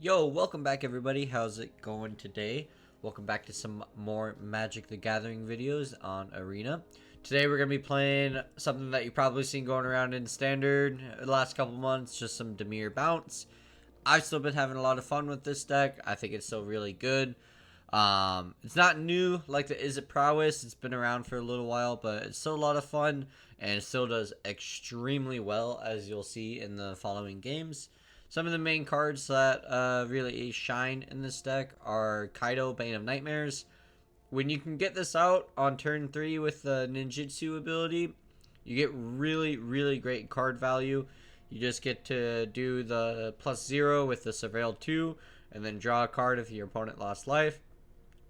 Yo, welcome back everybody. How's it going today? Welcome back to some more Magic the Gathering videos on Arena. Today we're going to be playing something that you've probably seen going around in Standard the last couple months, just some Dimir bounce. I've still been having a lot of fun with this deck. I think it's still really good. It's not new like the Is It Prowess. It's been around for a little while, but it's still a lot of fun and it still does extremely well, as you'll see in the following games. Some of the main cards that really shine in this deck are Kaido, Bane of Nightmares. When you can get this out on turn 3 with the ninjutsu ability, you get really great card value. You just get to do the +0 with the Surveil 2 and then draw a card if your opponent lost life.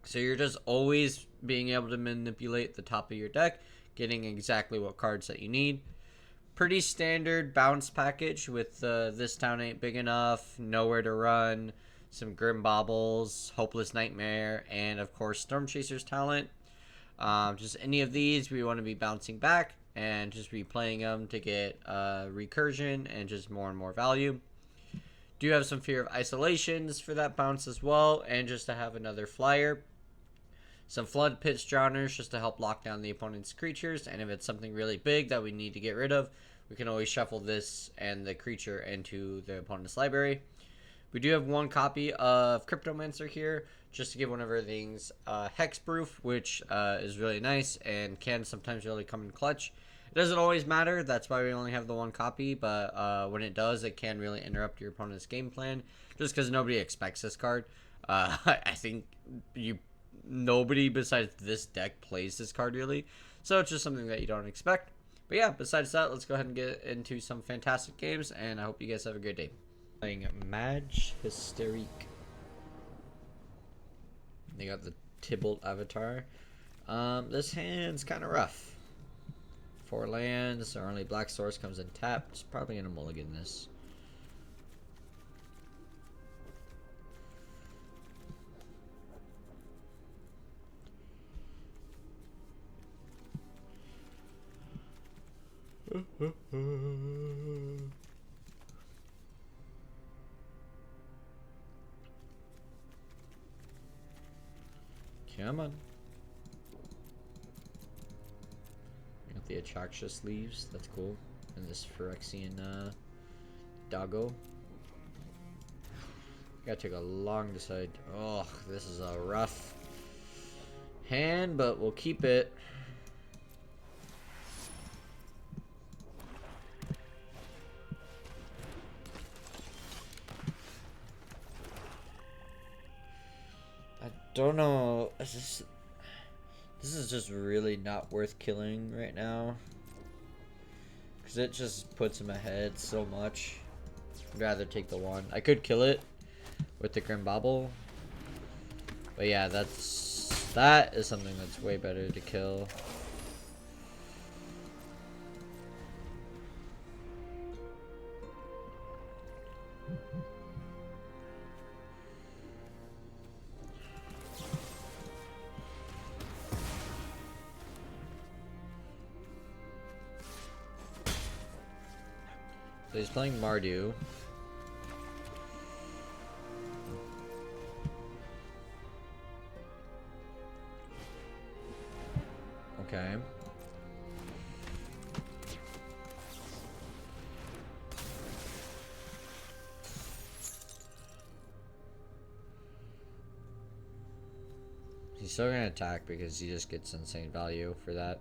So you're just always being able to manipulate the top of your deck, getting exactly what cards that you need. Pretty standard bounce package with This Town Ain't Big Enough, Nowhere to Run, some Grim Baubles, Hopeless Nightmare, and of course Storm Chaser's talent. Just any of these we want to be bouncing back and just replaying them to get recursion and just more and more value. Do have some Fear of Isolations for that bounce as well, and just to have another flyer. Some Flood Pits Drowners just to help lock down the opponent's creatures, and if it's something really big that we need to get rid of, we can always shuffle this and the creature into the opponent's library. We do have one copy of Cryptomancer here, just to give one of our things Hexproof, which is really nice and can sometimes really come in clutch. It doesn't always matter, that's why we only have the one copy, but when it does, it can really interrupt your opponent's game plan, just because nobody expects this card. I think nobody besides this deck plays this card really, so it's just something that you don't expect. But yeah, besides that, let's go ahead and get into some fantastic games, and I hope you guys have a good day. Playing Mage Hysterique. They got the Tybalt avatar. This hand's kind of rough. 4 lands, our only black source comes in tapped. It's probably gonna mulligan this. Come on. We got the Atraxa sleeves. That's cool. And this Phyrexian doggo. Gotta take a long decide. Oh, this is a rough hand, but we'll keep it. I don't know. This is just really not worth killing right now, because it just puts him ahead so much. I'd rather take the one. I could kill it with the Grim Bauble, but yeah, that is something that's way better to kill. So he's playing Mardu. Okay. He's still gonna attack because he just gets insane value for that.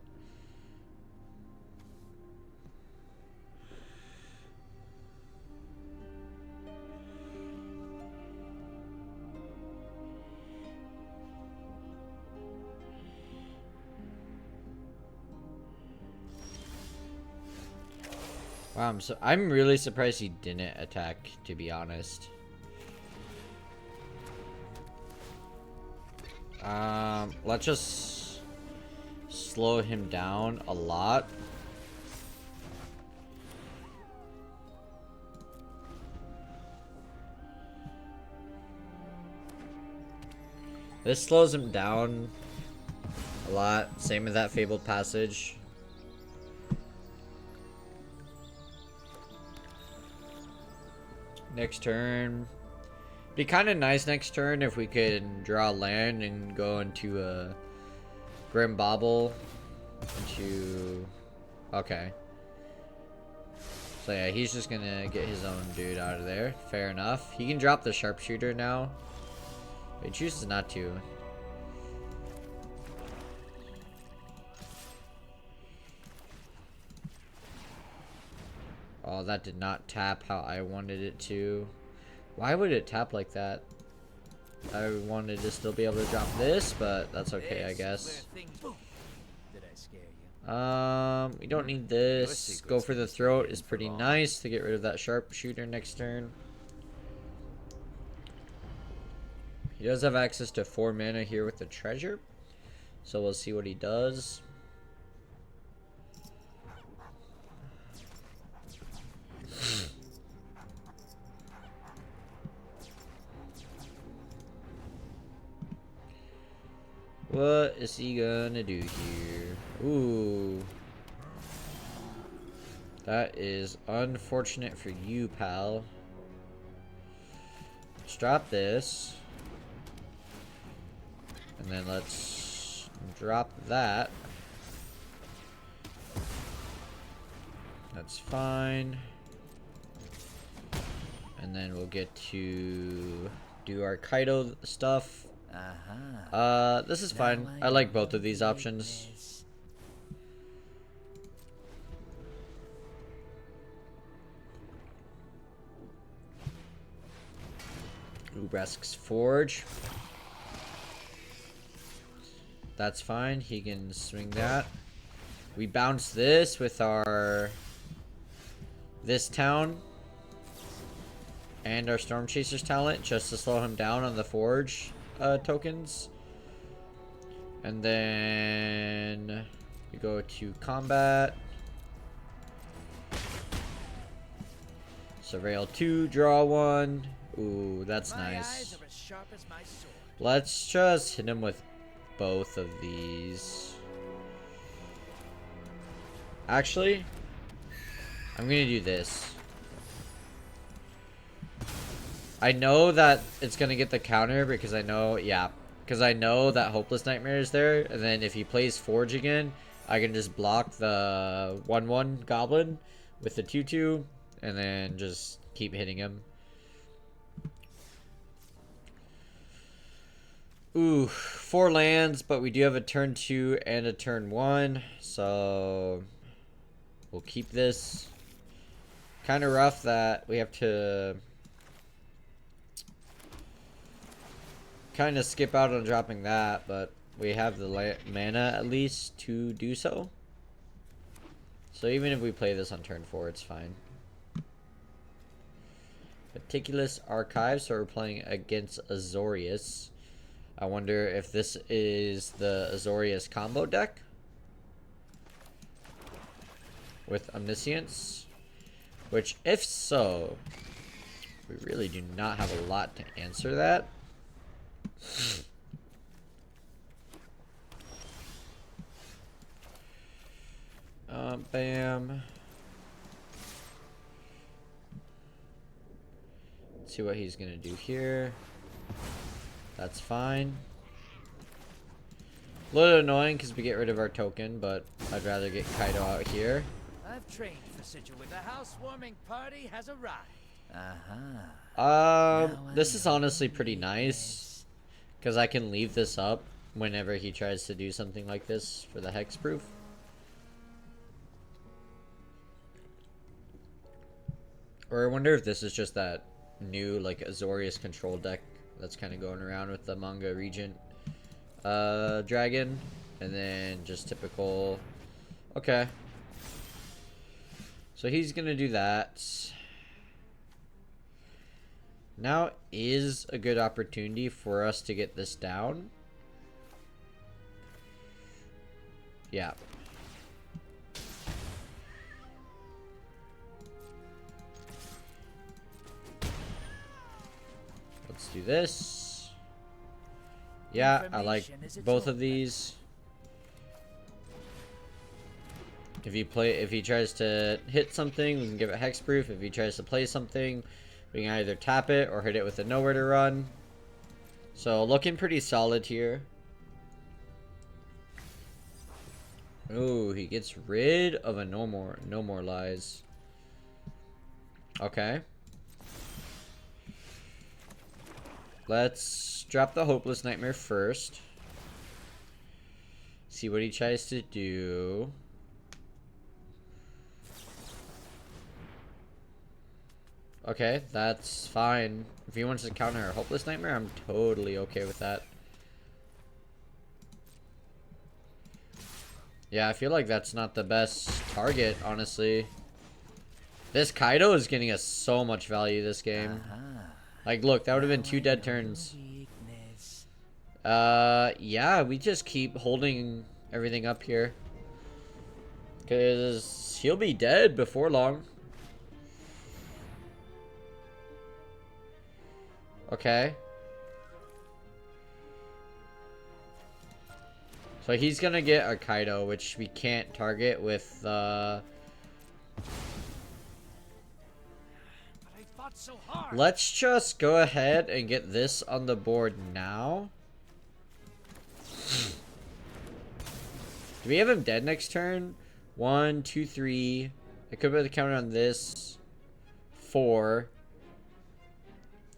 Wow, I'm really surprised he didn't attack, to be honest. Let's just slow him down a lot. This slows him down a lot. Same with that Fabled Passage. Next turn. Be kind of nice next turn if we could draw land and go into a Grim Bobble into... Okay. So yeah, he's just gonna get his own dude out of there. Fair enough. He can drop the sharpshooter now. But he chooses not to. Oh, that did not tap how I wanted it to. Why would it tap like that? I wanted to still be able to drop this, but that's okay, I guess. We don't need this. Go for the throat is pretty nice to get rid of that sharpshooter next turn. He does have access to 4 mana here with the treasure, so we'll see what he does. What is he gonna do here? Ooh. That is unfortunate for you, pal. Let's drop this. And then let's drop that. That's fine. And then we'll get to do our Kaido stuff. This is fine. I like both of these options. Ubresk's Forge. That's fine. He can swing that. We bounce this with our... this town. And our Storm Chaser's talent just to slow him down on the Forge tokens. And then we go to combat. Surveil 2, draw 1. Ooh, that's nice. Let's just hit him with both of these. Actually, I'm gonna do this. I know that it's gonna get the counter because I know, yeah, because I know that Hopeless Nightmare is there, and then if he plays Forge again, I can just block the 1/1 Goblin with the 2/2, and then just keep hitting him. Ooh, 4 lands, but we do have a turn 2 and a turn 1, so we'll keep this. Kind of rough that we have to kind of skip out on dropping that, but we have the mana at least to do so. So even if we play this on turn 4, it's fine. Meticulous Archive, so we're playing against Azorius. I wonder if this is the Azorius combo deck with Omniscience, which if so, we really do not have a lot to answer that. Bam. Let's see what he's gonna do here. That's fine. A little annoying because we get rid of our token, but I'd rather get Kaido out here. I've trained for Situate. The housewarming party has arrived. This is honestly pretty nice because I can leave this up whenever he tries to do something like this for the hexproof. Or I wonder if this is just that new like Azorius control deck that's kind of going around with the manga Regent dragon, and then just typical. Okay, so he's gonna do that. Now is a good opportunity for us to get this down. Yeah. Let's do this. Yeah, I like both of these. If he tries to hit something, we can give it hexproof. If he tries to play something, We can either tap it or hit it with a nowhere to run. So looking pretty solid here. Ooh, he gets rid of a no more lies. Okay. Let's drop the Hopeless Nightmare first. See what he tries to do. Okay, that's fine. If he wants to counter a Hopeless Nightmare, I'm totally okay with that. Yeah, I feel like that's not the best target, honestly. This Kaido is getting us so much value this game. Like, look, that would have been 2 dead turns. Yeah, we just keep holding everything up here. Because he'll be dead before long. Okay. So he's gonna get a Kaido, which we can't target with, Let's just go ahead and get this on the board now. Do we have him dead next turn? 1, 2, 3. I could put the counter on this. 4.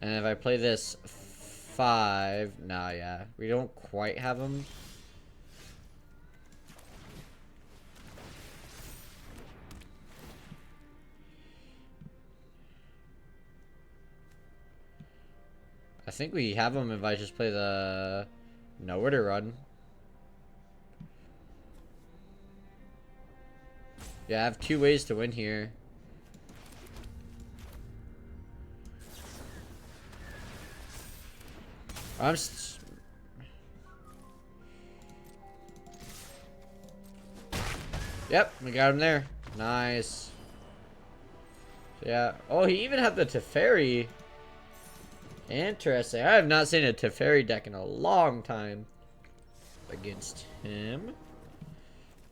And if I play this 5. Nah, yeah. We don't quite have him. I think we have him if I just play the nowhere to run. Yeah, I have 2 ways to win here. Yep, we got him there. Nice. Yeah. Oh, he even had the Teferi. Interesting. I have not seen a Teferi deck in a long time against him.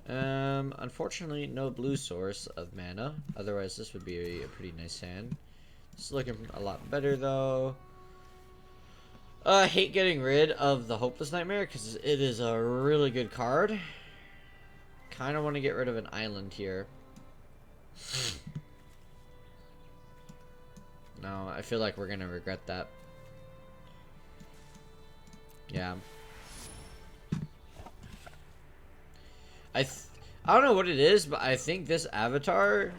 Unfortunately, no blue source of mana. Otherwise, this would be a pretty nice hand. It's looking a lot better, though. I hate getting rid of the Hopeless Nightmare because it is a really good card. Kind of want to get rid of an island here. No, I feel like we're going to regret that. Yeah. I don't know what it is, but I think this avatar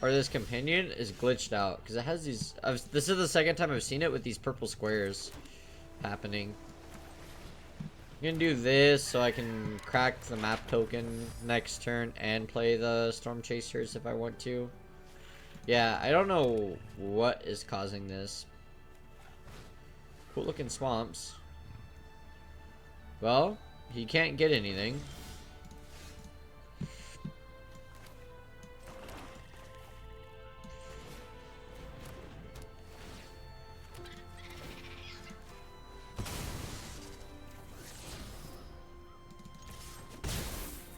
or this companion is glitched out because it has these. This is the second time I've seen it with these purple squares happening. I'm gonna do this so I can crack the map token next turn and play the Storm Chasers if I want to. Yeah, I don't know what is causing this. Cool looking swamps. Well, he can't get anything.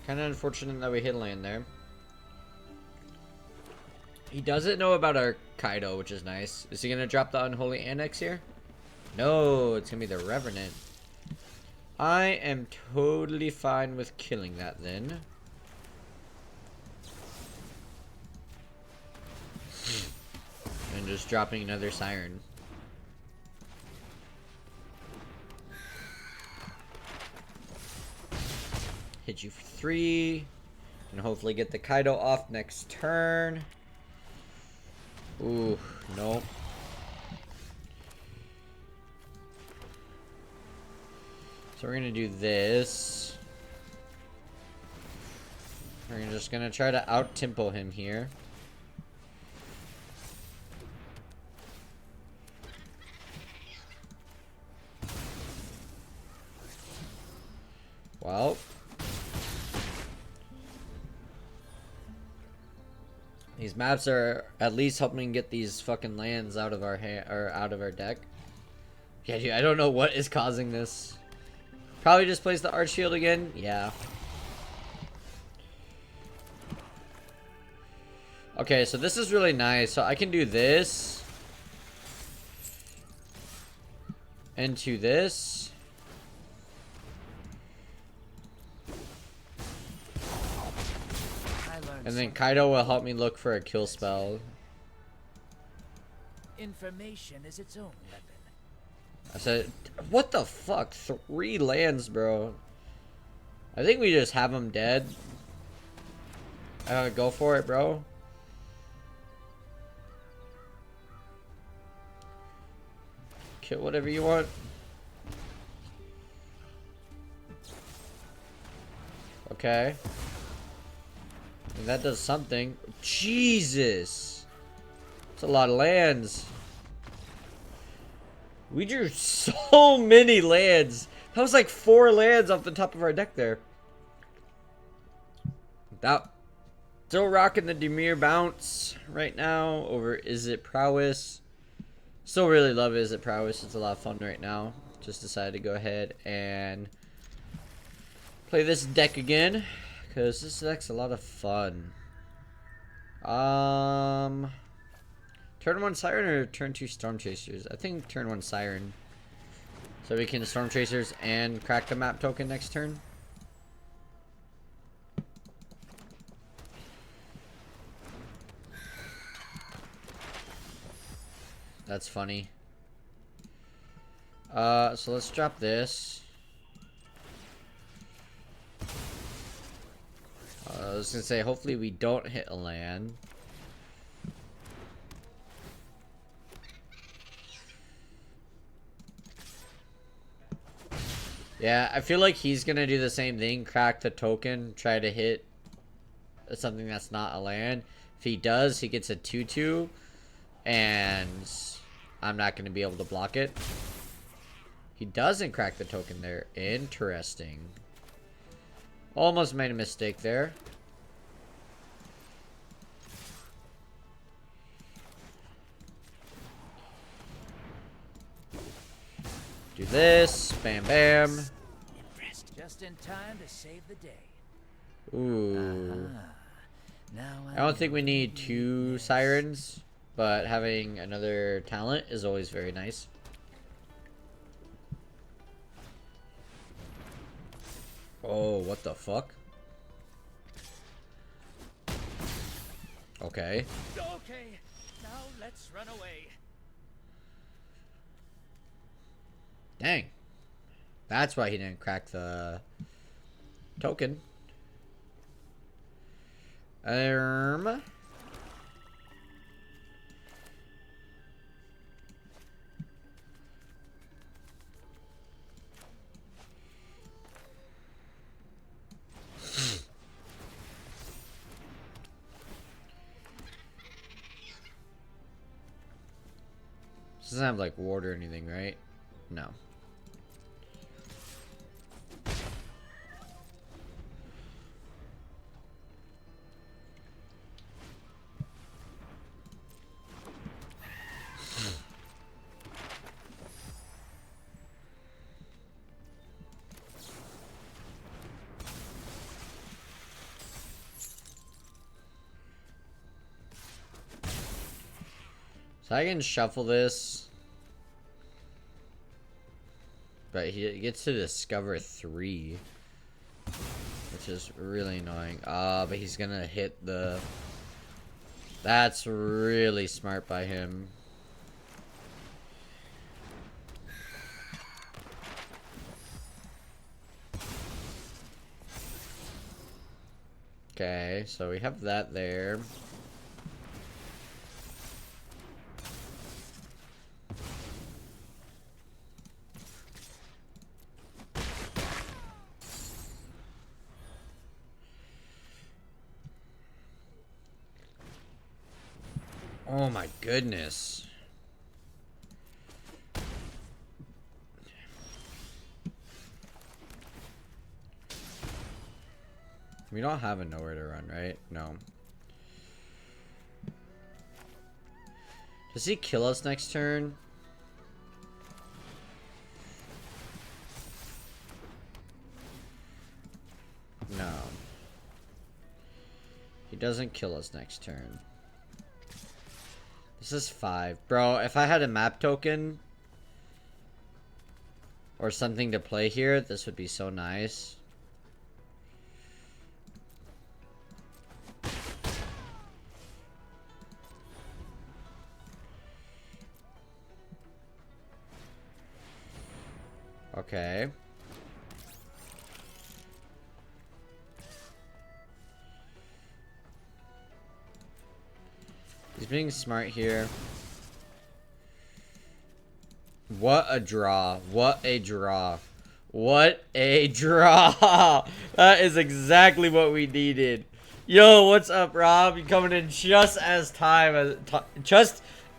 Kind of unfortunate that we hit land there. He doesn't know about our Kaido, which is nice. Is he going to drop the Unholy Annex here? No, it's going to be the Revenant. I am totally fine with killing that then. And just dropping another Siren. Hit you for 3. And hopefully get the Kaido off next turn. Ooh, nope. So we're gonna do this. We're just gonna try to out-tempo him here. Well. These maps are at least helping get these fucking lands out of our hand or out of our deck. Yeah, dude, I don't know what is causing this. Probably just plays the Archfield again. Yeah. Okay, so this is really nice. So I can do this. into this. And then Kaido will help me look for a kill spell. Information is its own weapon. I said, what the fuck? 3 lands, bro. I think we just have him dead. Go for it, bro. Kill whatever you want. Okay. And that does something. Jesus! That's a lot of lands. We drew so many lands. That was like 4 lands off the top of our deck there. That still rocking the Dimir bounce right now over Is It Prowess. Still really love Is It Prowess. It's a lot of fun right now. Just decided to go ahead and play this deck again because this deck's a lot of fun. Turn 1 Siren or turn 2 Storm Chasers? I think turn 1 Siren. So we can Storm Chasers and crack the map token next turn. That's funny. So let's drop this. I was gonna say, hopefully we don't hit a land. Yeah, I feel like he's gonna do the same thing, crack the token, try to hit something that's not a land. If he does, he gets a 2/2, and I'm not gonna be able to block it. He doesn't crack the token there. Interesting. Almost made a mistake there. Do this. Bam, bam. Impressed. Just in time to save the day. Ooh. Now I don't think we need 2 sirens, but having another talent is always very nice. Oh, what the fuck? Okay. Okay, now let's run away. Dang. That's why he didn't crack the token. Doesn't have like ward or anything, right? No. So I can shuffle this. But he gets to discover 3. Which is really annoying. But he's gonna hit the... That's really smart by him. Okay, so we have that there. Oh my goodness. We don't have a nowhere to run, right? No. Does he kill us next turn? No. He doesn't kill us next turn. This is 5. Bro, if I had a map token, or something to play here, this would be so nice. Okay. He's being smart here. What a draw. What a draw. What a draw. That is exactly what we needed. Yo, what's up, Rob? You coming in just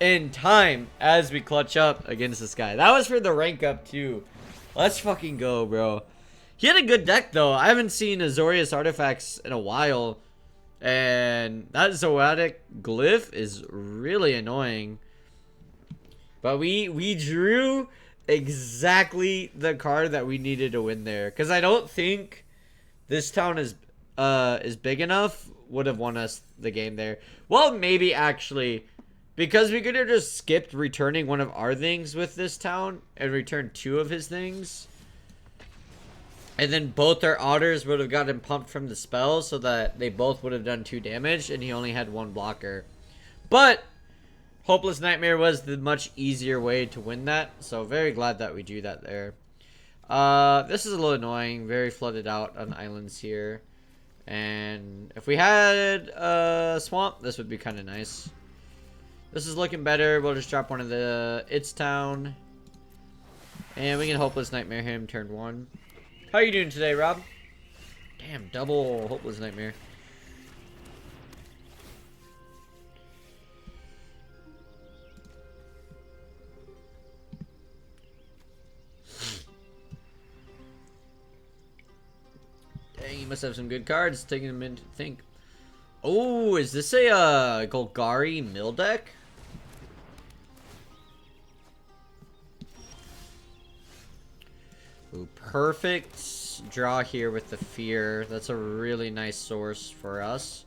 in time as we clutch up against this guy. That was for the rank up too. Let's fucking go, bro. He had a good deck though. I haven't seen Azorius artifacts in a while. And that Zoetic glyph is really annoying. But we drew exactly the card that we needed to win there. Because I don't think this town is big enough. Would have won us the game there. Well, maybe actually. Because we could have just skipped returning one of our things with this town. And returned 2 of his things. And then both our otters would have gotten pumped from the spell. So that they both would have done 2 damage. And he only had 1 blocker. But Hopeless Nightmare was the much easier way to win that. So very glad that we drew that there. This is a little annoying. Very flooded out on islands here. And if we had a swamp, this would be kind of nice. This is looking better. We'll just drop one of the It's Town. And we can Hopeless Nightmare him turn 1. How are you doing today, Rob? Damn, double Hopeless Nightmare. Dang, you must have some good cards. Taking a minute to think. Oh, is this a Golgari mill deck? Ooh, perfect draw here with the Fear. That's a really nice source for us.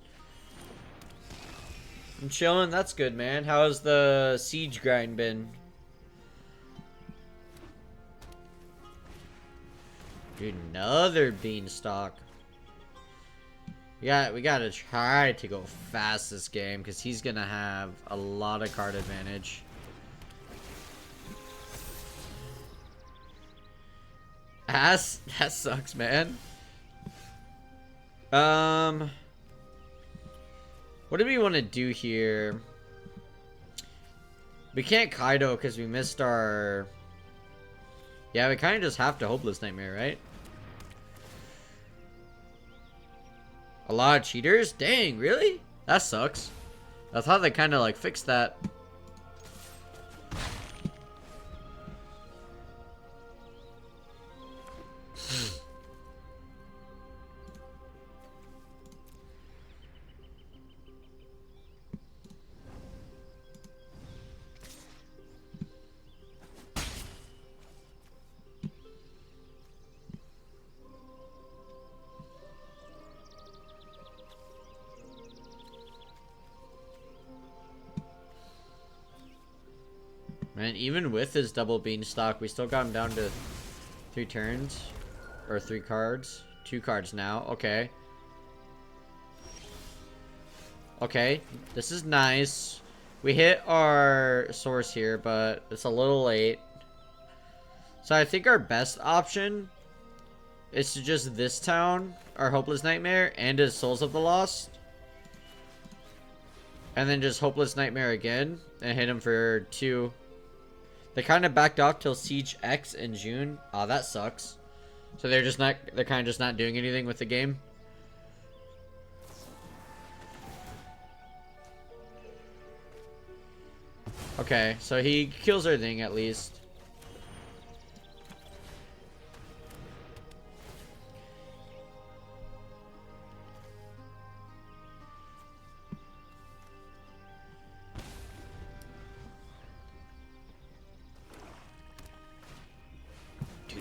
I'm chilling. That's good, man. How's the siege grind been? Dude, another beanstalk. Yeah, we gotta try to go fast this game because he's gonna have a lot of card advantage. That sucks, man. What do we want to do here? We can't Kaido because we missed our... Yeah, we kind of just have to Hopeless Nightmare, right? A lot of cheaters? Dang, really? That sucks. I thought they kind of like fixed that. Man, even with his double beanstalk, we still got him down to 3 turns. Or 3 cards. 2 cards now. Okay. Okay. This is nice. We hit our source here, but it's a little late. So I think our best option is to just this town, our Hopeless Nightmare, and his Souls of the Lost. And then just Hopeless Nightmare again, and hit him for 2. They kind of backed off till Siege X in June. Oh, that sucks. So they're kind of just not doing anything with the game. Okay, so he kills our thing at least.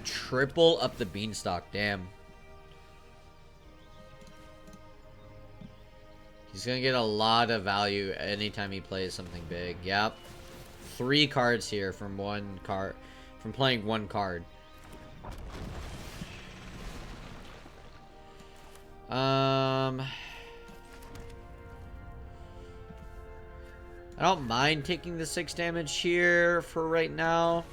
Triple up the beanstalk, damn. He's gonna get a lot of value anytime he plays something big. Yep. 3 cards here from playing 1 card. I don't mind taking the 6 damage here for right now.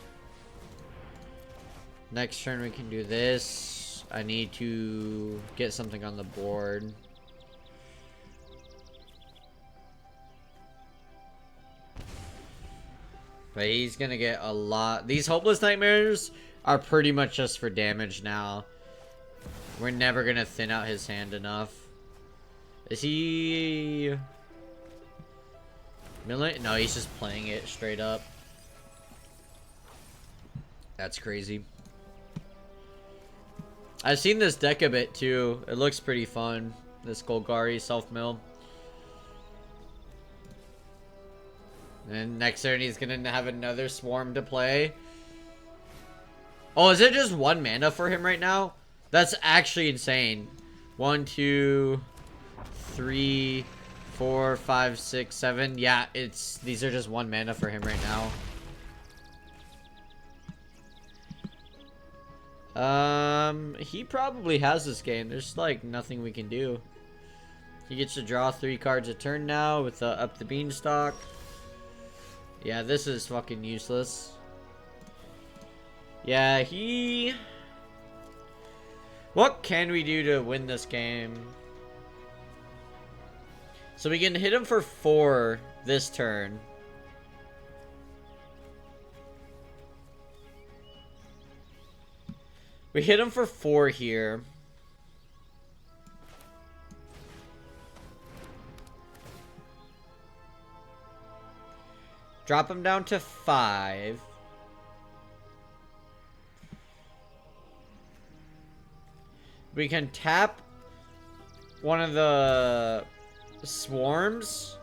Next turn we can do this. I need to get something on the board. But he's gonna get a lot. These Hopeless Nightmares are pretty much just for damage now. We're never gonna thin out his hand enough. Is he milling? No, he's just playing it straight up. That's crazy. I've seen this deck a bit too. It looks pretty fun. This Golgari self-mill. And next turn he's gonna have another swarm to play. Oh, is it just 1 mana for him right now? That's actually insane. 1, 2, 3, 4, 5, 6, 7. Yeah, these are just 1 mana for him right now. He probably has this game. There's like nothing we can do. He gets to draw 3 cards a turn now with up the beanstalk. Yeah, this is fucking useless. Yeah, what can we do to win this game? So we can hit him for 4 this turn. We hit him for 4 here. Drop him down to 5. We can tap one of the swarms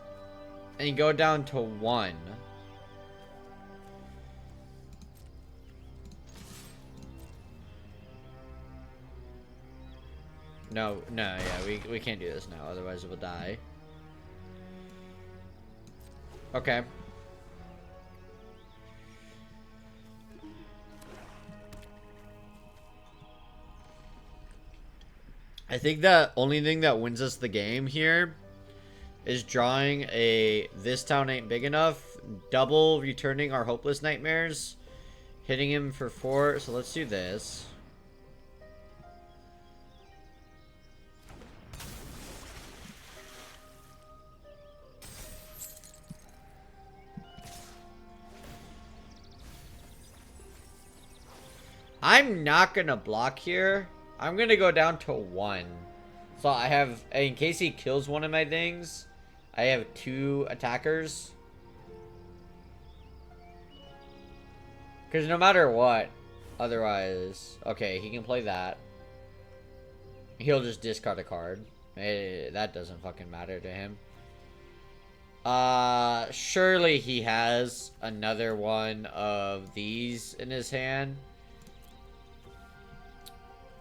and go down to 1. No, yeah, we can't do this now, otherwise it will die. Okay. I think the only thing that wins us the game here is drawing a "this town ain't big enough," double returning our Hopeless Nightmares, hitting him for 4. So let's do this. I'm not gonna block here. I'm gonna go down to 1. So I have, in case he kills one of my things, I have 2 attackers. Because no matter what, otherwise, okay, he can play that. He'll just discard a card. That doesn't fucking matter to him. Surely he has another one of these in his hand.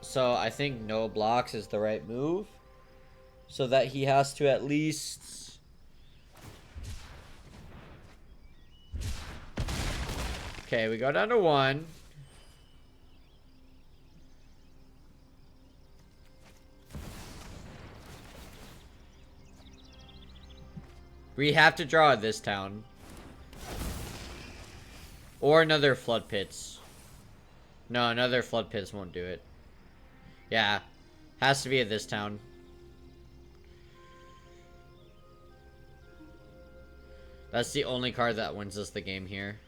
So I think no blocks is the right move. So that he has to at least... Okay, we go down to 1. We have to draw this town. Or another Flood Pits. No, another Flood Pits won't do it. Yeah, has to be at this town. That's the only card that wins us the game here.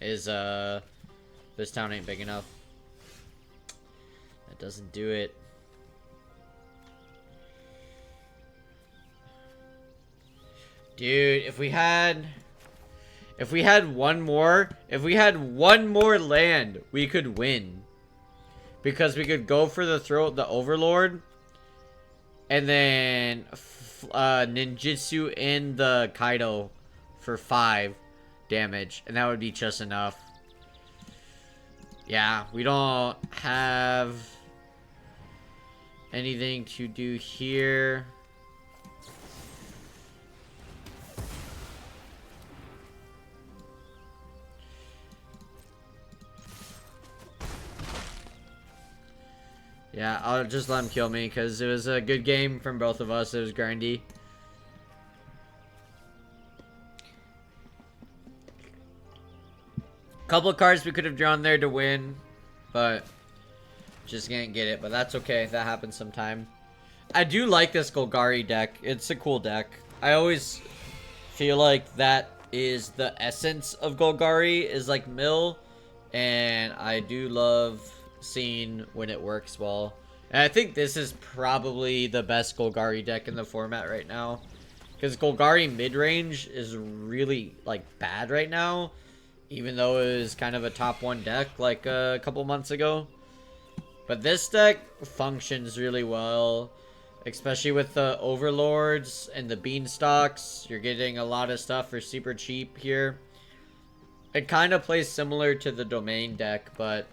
Is, this town ain't big enough. That doesn't do it. Dude, if we had one more land, we could win. Because we could go for the Overlord, and then ninjutsu in the Kaido for 5 damage, and that would be just enough. Yeah, we don't have anything to do here. Yeah, I'll just let him kill me because it was a good game from both of us. It was grindy. Couple of cards we could have drawn there to win, but just can't get it. But that's okay. That happens sometime. I do like this Golgari deck. It's a cool deck. I always feel like that is the essence of Golgari, is like mill, and I do love seeing when it works well. And I think this is probably the best Golgari deck in the format right now, because Golgari mid-range is really like bad right now, even though it was kind of a top 1 deck like a couple months ago. But this deck functions really well, especially with the overlords and the beanstalks. You're getting a lot of stuff for super cheap here. It kind of plays similar to the domain deck, but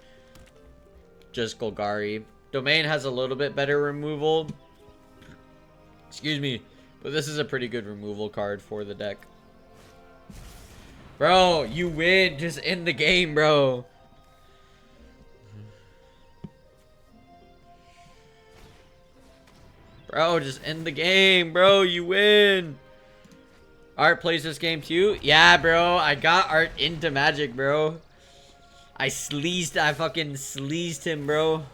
just Golgari. Domain has a little bit better removal. Excuse me. But this is a pretty good removal card for the deck. Bro, you win. Just end the game, bro. Bro, just end the game, bro. You win. Art plays this game too? Yeah, bro. I got Art into Magic, bro. I fucking sleazed him, bro.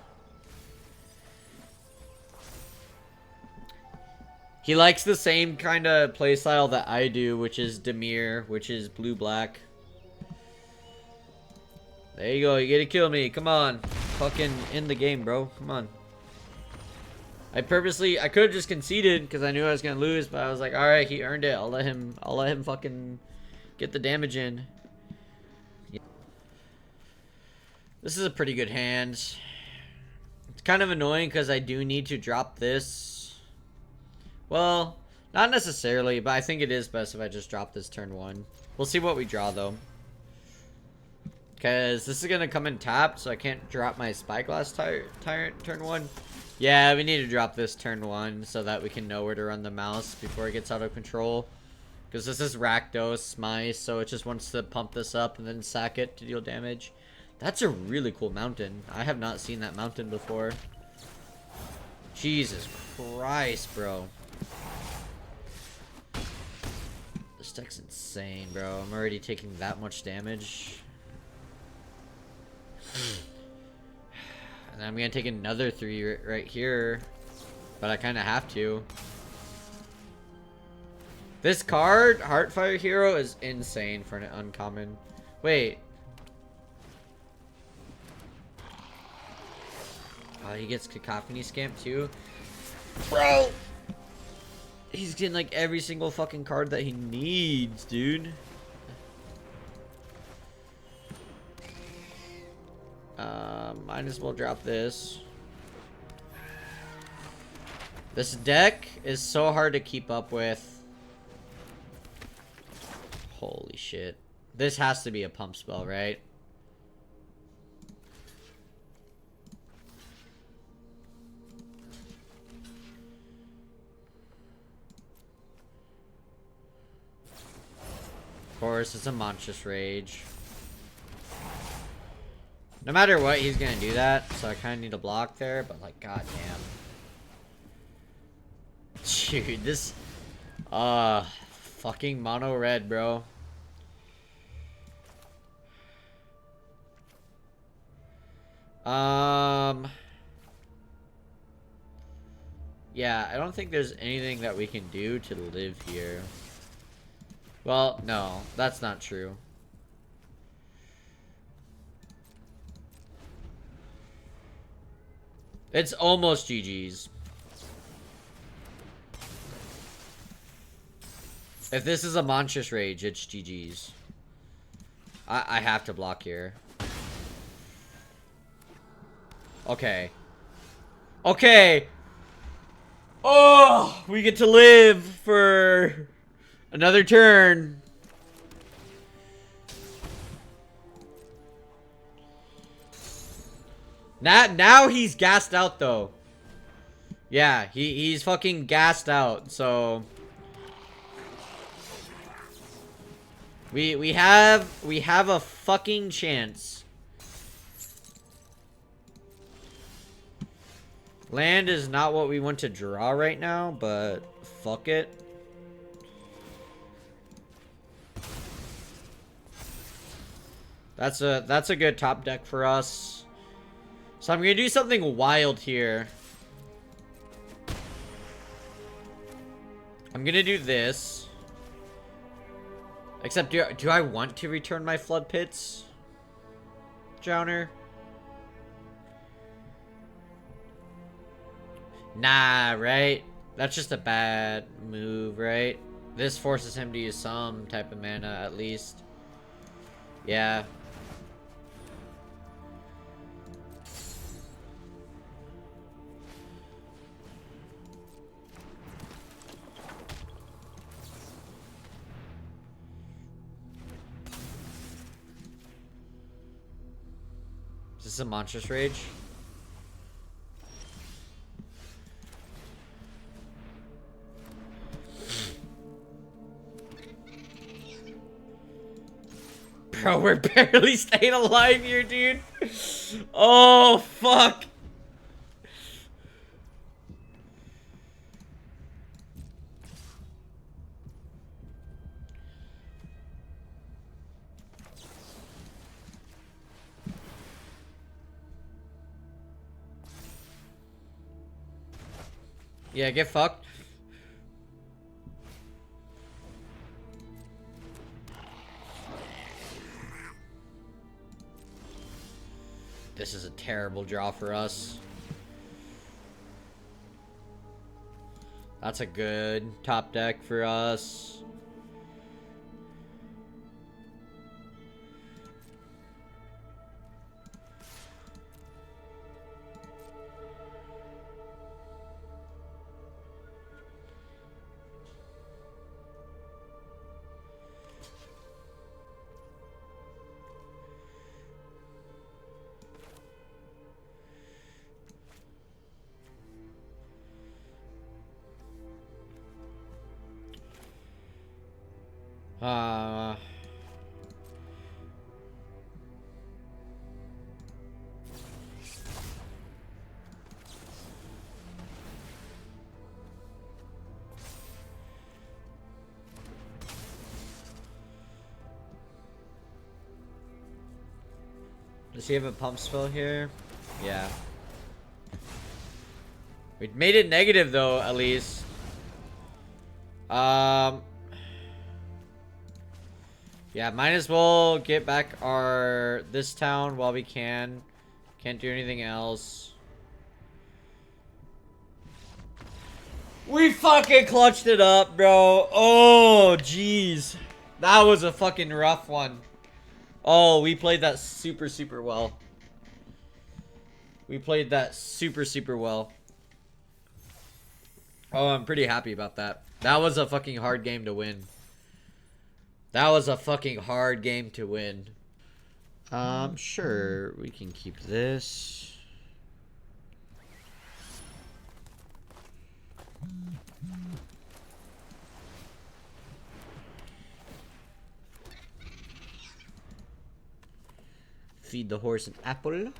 He likes the same kind of playstyle that I do, which is Dimir, which is blue-black. There you go. You get to kill me. Come on. Fucking end the game, bro. Come on. I could have just conceded because I knew I was gonna lose, but I was like, all right, he earned it. I'll let him fucking get the damage in. Yeah. This is a pretty good hand. It's kind of annoying because I do need to drop this. Well, not necessarily, but I think it is best if I just drop this turn 1. We'll see what we draw though, because this is gonna come in tapped, so I can't drop my Spyglass Tyrant turn 1. Yeah, we need to drop this turn 1 so that we can know where to run the mouse before it gets out of control. Because this is Rakdos, Smice, so it just wants to pump this up and then sack it to deal damage. That's a really cool mountain. I have not seen that mountain before. Jesus Christ, bro. This deck's insane, bro. I'm already taking that much damage. And I'm gonna take another 3 right here, but I kind of have to. This card, Heartfire Hero, is insane for an uncommon. Wait. Oh, he gets Cacophony Scamp too? Bro! He's getting like every single fucking card that he needs, dude. Might as well drop this. This deck is so hard to keep up with. Holy shit. This has to be a pump spell, right? Of course, it's a Monstrous Rage. No matter what, he's gonna do that, so I kind of need a block there, but like, goddamn. Dude, this... fucking mono red, bro. Yeah, I don't think there's anything that we can do to live here. Well, no, that's not true. It's almost GG's. If this is a Monstrous Rage, it's GG's. I have to block here. Okay. Okay. Oh, we get to live for another turn. Now he's gassed out though. Yeah, he's fucking gassed out. So we have a fucking chance. Land is not what we want to draw right now, but fuck it. That's a good top deck for us. So I'm gonna do something wild here. I'm gonna do this. Except, do I want to return my flood pits, Drowner? Nah, right? That's just a bad move, right? This forces him to use some type of mana, at least. Yeah. Is this a Monstrous Rage? Bro, we're barely staying alive here, dude. Oh, fuck. Yeah, get fucked. This is a terrible draw for us. That's a good top deck for us. Uh... Does he have a pump spell here? Yeah. We made it negative though, at least. Yeah, might as well get back this town while we can. Can't do anything else. We fucking clutched it up, bro. Oh, jeez. That was a fucking rough one. Oh, we played that super, super well. We played that super, super well. Oh, I'm pretty happy about that. That was a fucking hard game to win. That was a fucking hard game to win. Sure, we can keep this. Feed the horse an apple.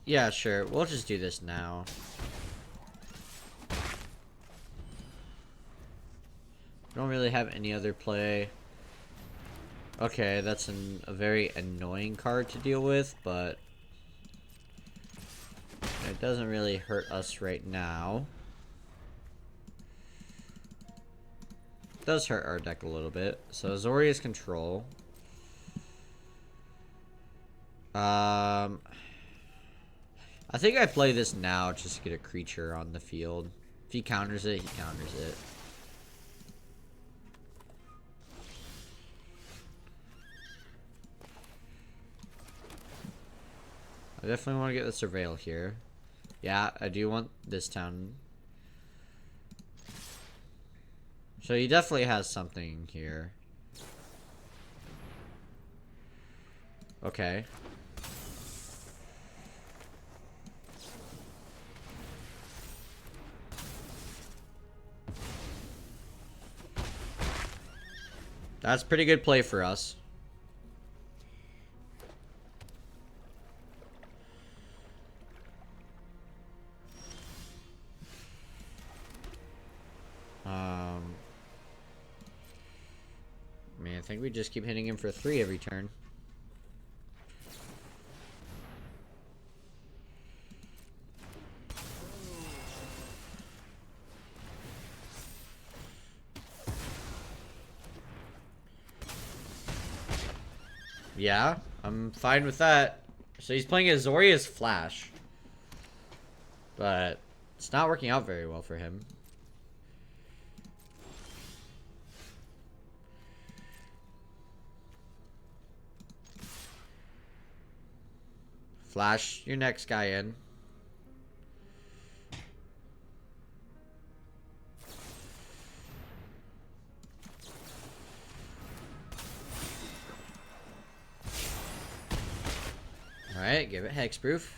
Yeah, sure. We'll just do this now. Don't really have any other play. Okay, that's a very annoying card to deal with, but it doesn't really hurt us right now. It does hurt our deck a little bit. So Azorius control. I think I play this now just to get a creature on the field. If he counters it, he counters it. I definitely want to get the Surveil here. Yeah, I do want this town. So he definitely has something here. Okay. That's pretty good play for us. think we just keep hitting him for 3 every turn. Yeah, I'm fine with that. So he's playing Azorius Flash. But it's not working out very well for him. Flash your next guy in. Alright, give it hexproof.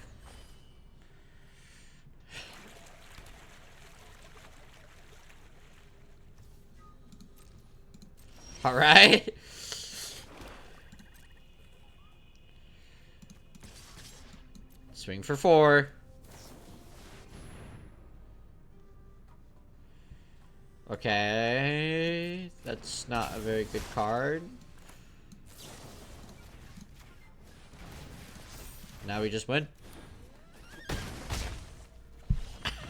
Alright. Swing for 4. Okay. That's not a very good card. Now we just win.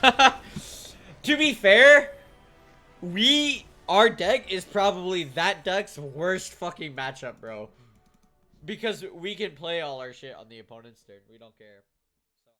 To be fair, our deck is probably that deck's worst fucking matchup, bro. Because we can play all our shit on the opponent's turn. We don't care.